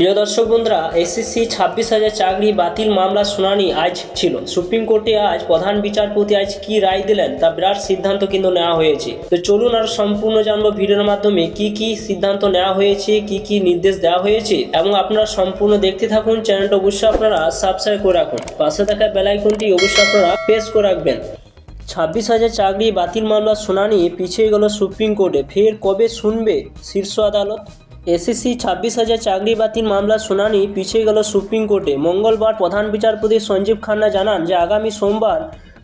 প্রিয় দর্শক বন্ধুরা, এসএসসি 26,000 চাকরি বাতিল মামলার শুনানি আজ ছিল। সুপ্রিম কোর্টে আজ প্রধান বিচারপতি আজ কি রায় দিলেন তা বিরাট সিদ্ধান্ত কিন্তু নেওয়া হয়েছে। তো চলুন আর সম্পূর্ণ জানবো ভিডিওর মাধ্যমে কি সিদ্ধান্ত নেওয়া হয়েছে, কি নির্দেশ দেওয়া হয়েছে, এবং আপনারা সম্পূর্ণ দেখতে থাকুন। চ্যানেলটা অবশ্যই আপনারা সাবস্ক্রাইব করে রাখুন, পাশে থাকা বেল আইকনটি অবশ্যই আপনারা প্রেস করে রাখবেন। 26,000 চাকরি বাতিল মামলার শুনানি পিছিয়ে গেল সুপ্রিম কোর্টে, ফের কবে শুনবে শীর্ষ আদালত? এসএসসি 26,000 চাকরি বাতিল মামলার শুনানি পিছিয়ে গেল সুপ্রিম কোর্টে। মঙ্গলবার প্রধান বিচারপতি সঞ্জীব খান্না জানান যে আগামী সোমবার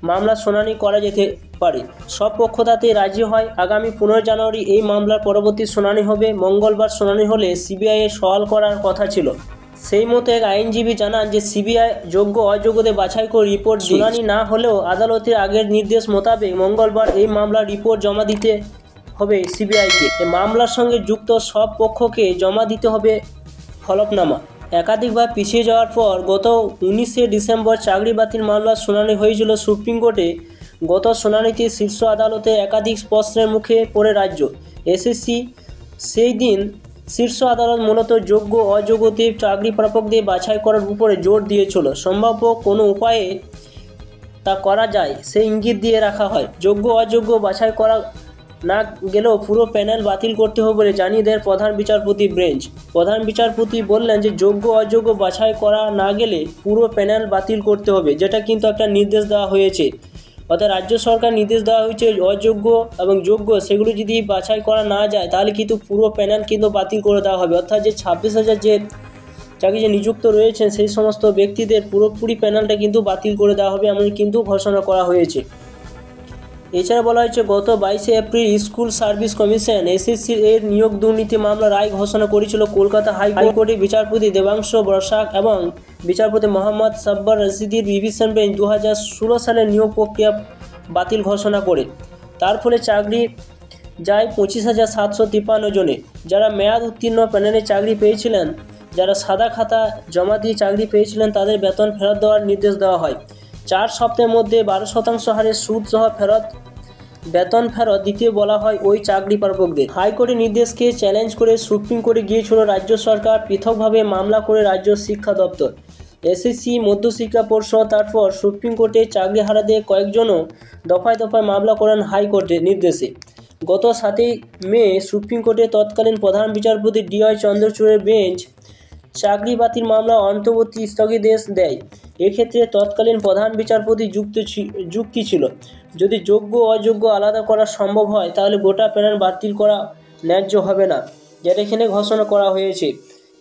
মামলার শুনানি করা যেতে পারে। সব পক্ষ তাতে রাজি হয়। আগামী 15 জানুয়ারি এই মামলার পরবর্তী শুনানি হবে। মঙ্গলবার শুনানি হলে সিবিআইয়ের সওয়াল করার কথা ছিল। সেই মতো এক আইনজীবী জানান যে সিবিআই যোগ্য অযোগ্যদের বাছাই করে রিপোর্ট শুনানি না হলেও আদালতের আগের নির্দেশ মোতাবেক মঙ্গলবার এই মামলার রিপোর্ট জমা দিতে হবে সিবিআইকে। মামলার সঙ্গে যুক্ত সব পক্ষকে জমা দিতে হবে হলফনামা। একাধিকবার পিছিয়ে যাওয়ার পর গত 19শে ডিসেম্বর চাকরি বাতিল মামলার শুনানি হয়েছিল সুপ্রিম কোর্টে। গত শুনানিতে শীর্ষ আদালতে একাধিক প্রশ্নের মুখে পড়ে রাজ্য। এসএসসি সেই দিন শীর্ষ আদালত মূলত যোগ্য অযোগ্যদের চাকরি প্রাপকদের বাছাই করার উপরে জোর দিয়েছিল। সম্ভাব্য কোনো উপায়ে তা করা যায় সেই ইঙ্গিত দিয়ে রাখা হয়। যোগ্য অযোগ্য বাছাই করা না গেলেও পুরো প্যানেল বাতিল করতে হবে বলে জানিয়ে দেন প্রধান বিচারপতি বেঞ্চ। প্রধান বিচারপতি বললেন যে যোগ্য অযোগ্য বাছাই করা না গেলে পুরো প্যানেল বাতিল করতে হবে, যেটা কিন্তু একটা নির্দেশ দেওয়া হয়েছে। অর্থাৎ রাজ্য সরকার নির্দেশ দেওয়া হয়েছে অযোগ্য এবং যোগ্য সেগুলো যদি বাছাই করা না যায় তাহলে কিন্তু পুরো প্যানেল কিন্তু বাতিল করে দেওয়া হবে। অর্থাৎ যে 26,000 যে চাকরি যে নিযুক্ত রয়েছেন সেই সমস্ত ব্যক্তিদের পুরোপুরি প্যানেলটা কিন্তু বাতিল করে দেওয়া হবে, এমন কিন্তু ঘোষণা করা হয়েছে। এছাড়া বলা হয়েছে গত 22শে April school service commission SSC এর নিয়োগ দুর্নীতি মামলা রায় ঘোষণা করেছিল কলকাতা হাইকোর্টের বিচারপতি দেবাংশু বসাক এবং বিচারপতি মোহাম্মদ সাব্বার রশিদির ডিভিশন বেঞ্চ 2016 সালের নিয়োগ প্রক্রিয়া বাতিল ঘোষণা করে। তার ফলে চাকরি যায় 25,753 জনে। যারা মেয়াদ উত্তীর্ণ প্যানেলে চাকরি পেয়েছিলেন, যারা সাদা খাতা জমা দিয়ে চাকরি পেয়েছিলেন তাদের বেতন ফেরত দেওয়ার নির্দেশ দেওয়া হয়। 4 সপ্তাহের মধ্যে 12% হারে সুদ সহ বেতন ফেরত দিতে বলা হয় ওই চাকরি প্রাপকদের। হাইকোর্টের নির্দেশকে চ্যালেঞ্জ করে সুপ্রিম কোর্টে গিয়েছিল রাজ্য সরকার। পৃথকভাবে মামলা করে রাজ্য শিক্ষা দপ্তর, এসএসসি, মধ্যশিক্ষা পর্ষদ। তারপর সুপ্রিম কোর্টে চাকরিহারাদের কয়েকজনও দফায় মামলা করেন হাইকোর্টের নির্দেশে। গত 7 মে সুপ্রিম কোর্টের তৎকালীন প্রধান বিচারপতি DY চন্দ্রচূড়ের বেঞ্চ চাকরি বাতিল মামলা অন্তর্বর্তী স্থগিতাদেশ দেয়। এক্ষেত্রে তৎকালীন প্রধান বিচারপতি যুক্তি ছিল, যদি যোগ্য অযোগ্য আলাদা করা সম্ভব হয় তাহলে গোটা প্যানেল বাতিল করা ন্যায্য হবে না, যেটা এখানে ঘোষণা করা হয়েছে।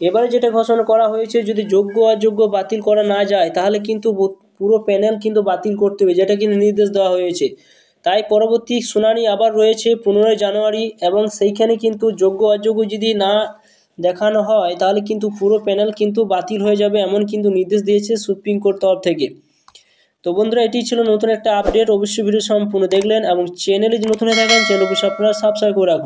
এবারে যেটা ঘোষণা করা হয়েছে যদি যোগ্য অযোগ্য বাতিল করা না যায় তাহলে কিন্তু পুরো প্যানেল কিন্তু বাতিল করতে হবে, যেটা কিন্তু নির্দেশ দেওয়া হয়েছে। তাই পরবর্তী শুনানি আবার রয়েছে 15 জানুয়ারি, এবং সেইখানে কিন্তু যোগ্য অযোগ্য যদি না দেখানো হয় তাহলে কিন্তু পুরো প্যানেল কিন্তু বাতিল হয়ে যাবে, এমন কিন্তু নির্দেশ দিয়েছে সুপ্রিম কোর্ট তরফ থেকে। তো বন্ধুরা, এটি ছিল নতুন একটা আপডেট। অবশ্যই ভিডিও সম্পূর্ণ দেখলেন এবং চ্যানেলে যদি নতুন হয়ে থাকেন চ্যানেল অবশ্যই আপনারা সাবস্ক্রাইব করে রাখুন।